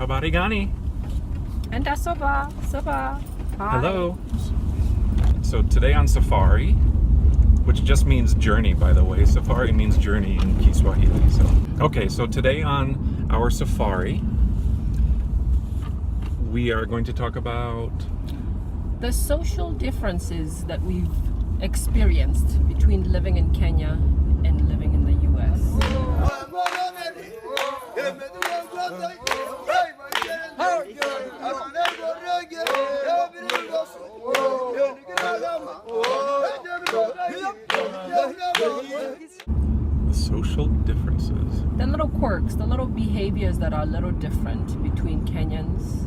Habari gani? And Soba. Hi. Hello. So today on safari, which just means journey, by the way. Safari means journey in Kiswahili. So today on our safari, we are going to talk about the social differences that we've experienced between living in Kenya and living in the U.S. the social differences. The little quirks, the little behaviors that are a little different between Kenyans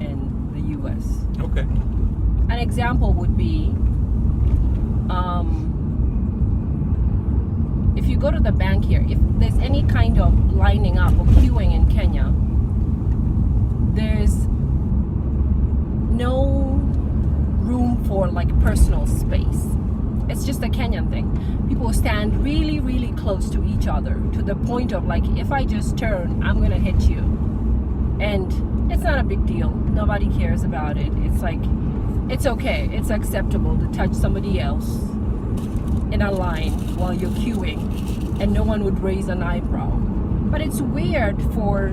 and the U.S. Okay. An example would be if you go to the bank here, if there's any kind of lining up or queuing in Kenya, there's no room for like personal space. It's just a Kenyan thing. People stand really, really close to each other to the point of like, if I just turn, I'm gonna hit you. And it's not a big deal. Nobody cares about it. It's like, it's okay. It's acceptable to touch somebody else in a line while you're queuing, and no one would raise an eyebrow. But it's weird for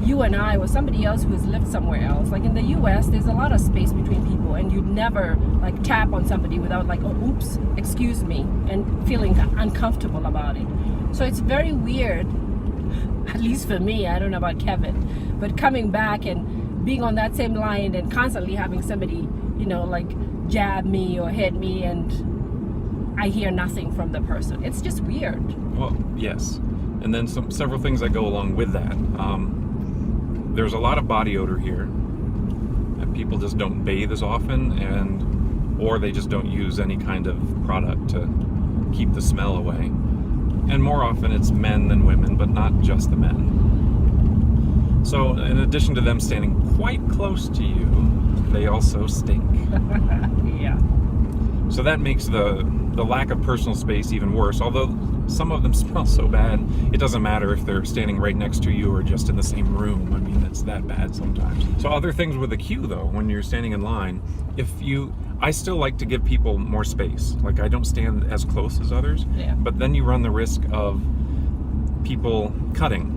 you and I or somebody else who has lived somewhere else. Like in the US, there's a lot of space between people, and you'd never like tap on somebody without like, oh, oops, excuse me, and feeling uncomfortable about it. So it's very weird, at least for me, I don't know about Kevin, but coming back and being on that same line and constantly having somebody, you know, like jab me or hit me, and I hear nothing from the person. It's just weird. Well, yes. And then several things that go along with that. There's a lot of body odor here, and people just don't bathe as often, or they just don't use any kind of product to keep the smell away. And more often it's men than women, but not just the men. So in addition to them standing quite close to you, they also stink. Yeah. So that makes the lack of personal space even worse. Although some of them smell so bad, it doesn't matter if they're standing right next to you or just in the same room. I mean, it's that bad sometimes. So other things with the queue though, when you're standing in line, I still like to give people more space. Like I don't stand as close as others, Yeah. but then you run the risk of people cutting.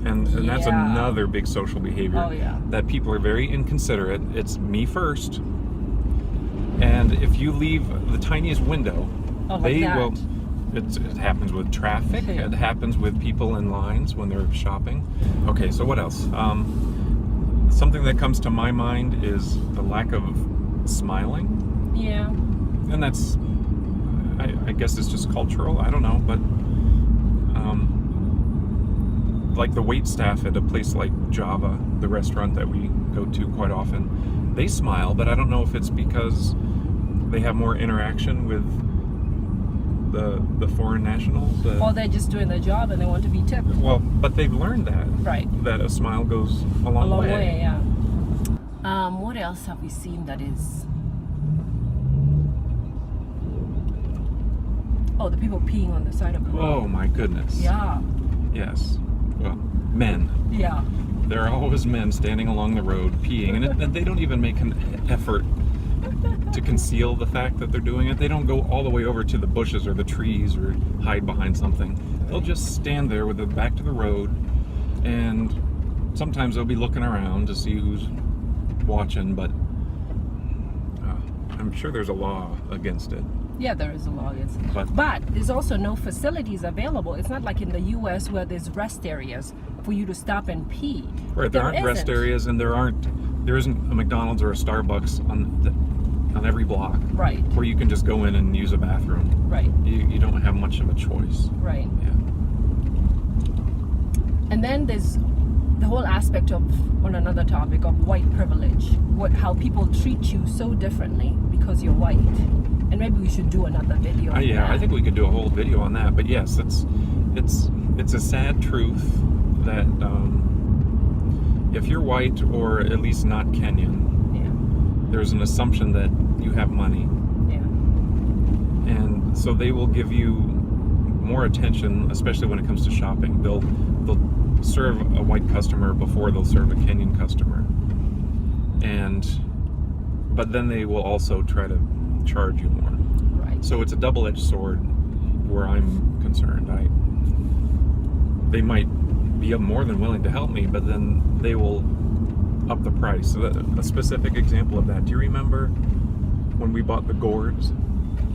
And that's Yeah. another big social behavior. Oh, yeah. That people are very inconsiderate. It's me first. And if you leave the tiniest window, Oh, like they that. will. It happens with traffic. Yeah. It happens with people in lines when they're shopping. Okay, so what else? Something that comes to my mind is the lack of smiling. Yeah. And that's, I guess it's just cultural. I don't know, but like the wait staff at a place like Java, the restaurant that we go to quite often, they smile, but I don't know if it's because they have more interaction with the foreign nationals. Or they're just doing their job and they want to be tipped. Well, but they've learned that. Right. That a smile goes a long, A long way. way, yeah. What else have we seen that is... Oh, the people peeing on the side of the road. Oh my goodness. Yeah. Yes. Well, men. Yeah. There are always men standing along the road peeing, and they don't even make an effort to conceal the fact that they're doing it. They don't go all the way over to the bushes or the trees or hide behind something. They'll just stand there with their back to the road, and sometimes they'll be looking around to see who's watching, but I'm sure there's a law against it. Yeah, there is a law against it. But there's also no facilities available. It's not like in the U.S. where there's rest areas for you to stop and pee. right, there aren't rest areas, and there isn't a McDonald's or a Starbucks on every block. Right. Where you can just go in and use a bathroom. Right. You don't have much of a choice. Right. Yeah. And then there's the whole aspect of, on another topic, of white privilege. How people treat you so differently because you're white. And maybe we should do another video on Yeah, that. I think we could do a whole video on that. But yes, it's a sad truth that if you're white or at least not Kenyan, there's an assumption that you have money. Yeah. And so they will give you more attention, especially when it comes to shopping. They'll serve a white customer before they'll serve a Kenyan customer. But then they will also try to charge you more. Right. So it's a double-edged sword where I'm concerned. They might be more than willing to help me, but then they will up the price. So a specific example of that, do you remember when we bought the gourds?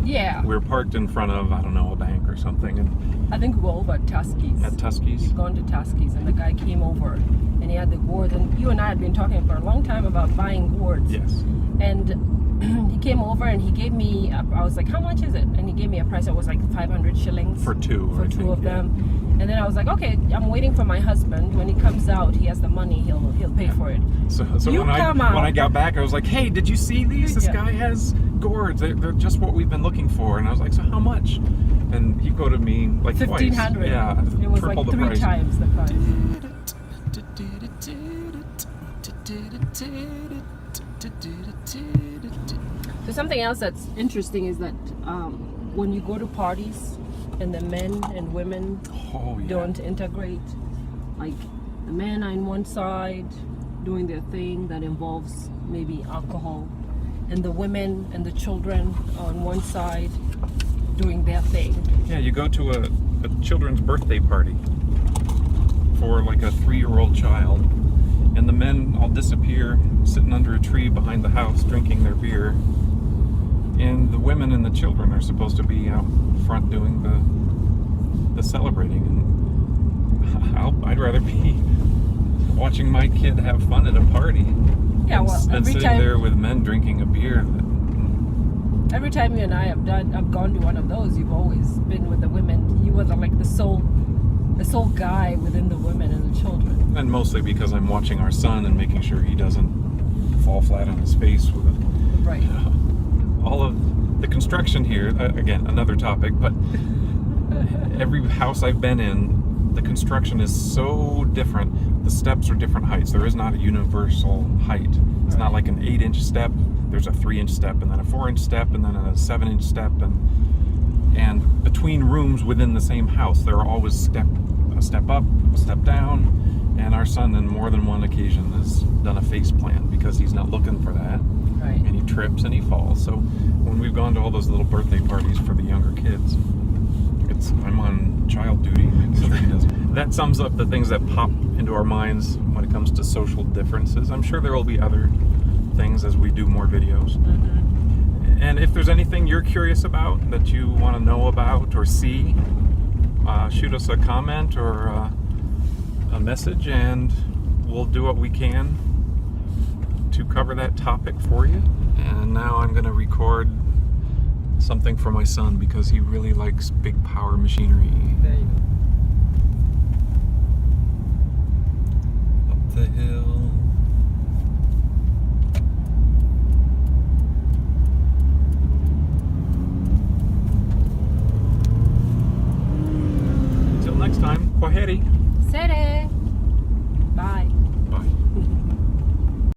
Yeah. We were parked in front of, I don't know, a bank or something, and I think we were over at Tuskie's. at Tuskie's. We'd gone to Tuskie's, and the guy came over, and he had the gourds. And you and I had been talking for a long time about buying gourds. Yes. And he came over and he gave me, I was like, how much is it? And he gave me a price that was like 500 shillings. For two. For two of them. And then I was like, okay, I'm waiting for my husband. When he comes out, he has the money, he'll pay for it. So You when come out. I got back, I was like, hey, did you see these? This Yeah. guy has gourds. They're just what we've been looking for. And I was like, so how much? And he quoted me like twice. 1,500. Yeah. It was triple like the 3 price. times the price. So something else that's interesting is that when you go to parties and the men and women Oh, yeah. don't integrate, like the men are on one side doing their thing that involves maybe alcohol, and the women and the children are on one side doing their thing. Yeah, you go to a children's birthday party for like a 3-year-old child, and the men all disappear sitting under a tree behind the house drinking their beer, and the women and the children are supposed to be out front doing the celebrating. And I'd rather be watching my kid have fun at a party Yeah, well, than every sitting time there with men drinking a beer. every time you and I have gone to one of those, you've always been with the women. You were the sole guy within the women and the children. And mostly because I'm watching our son and making sure he doesn't fall flat on his face with it. Right. All of the construction here, again, another topic, but every house I've been in, the construction is so different. The steps are different heights. There is not a universal height. It's not like an 8-inch step. There's a 3-inch step, and then a 4-inch step, and then a 7-inch step, and between rooms within the same house, there are always a step up, a step down, and our son, on more than one occasion, has done a face plant because he's not looking for that. Right. And he trips and he falls. So when we've gone to all those little birthday parties for the younger kids, I'm on child duty, making sure he doesn't. That sums up the things that pop into our minds when it comes to social differences. I'm sure there will be other things as we do more videos. Mm-hmm. And if there's anything you're curious about that you want to know about or see, shoot us a comment or a message, and we'll do what we can to cover that topic for you. And now I'm going to record something for my son because he really likes big power machinery. There you go. Up the hill. Until next time, kwaheri. Sere.